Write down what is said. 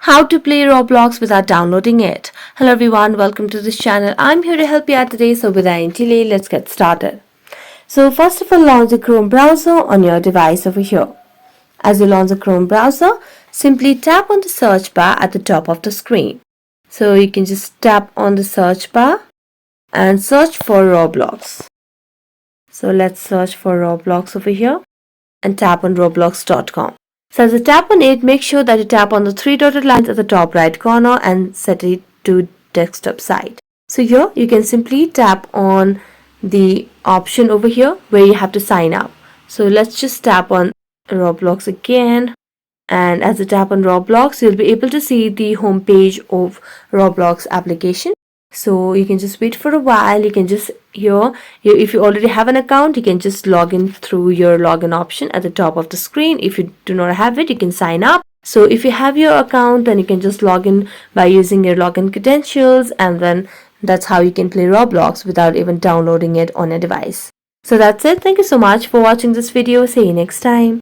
How to play Roblox without downloading it. Hello everyone, welcome to this channel. I'm here to help you out today, so without any delay, let's get started. So first of all, launch the Chrome browser on your device over here. As you launch the Chrome browser, simply tap on the search bar at the top of the screen. So you can just tap on the search bar and search for Roblox. So let's search for Roblox over here and tap on roblox.com. So as you tap on it, make sure that you tap on the three dotted lines at the top right corner and set it to desktop side. So here you can simply tap on the option over here where you have to sign up. So let's just tap on Roblox again, and as you tap on Roblox, you'll be able to see the home page of Roblox application. So you can just wait for a while. You can just if you already have an account, you can just log in through your login option at the top of the screen. If you do not have it, you can sign up. So if you have your account, then you can just log in by using your login credentials, and then that's how you can play Roblox without even downloading it on a device. So that's it. Thank you so much for watching this video. See you next time.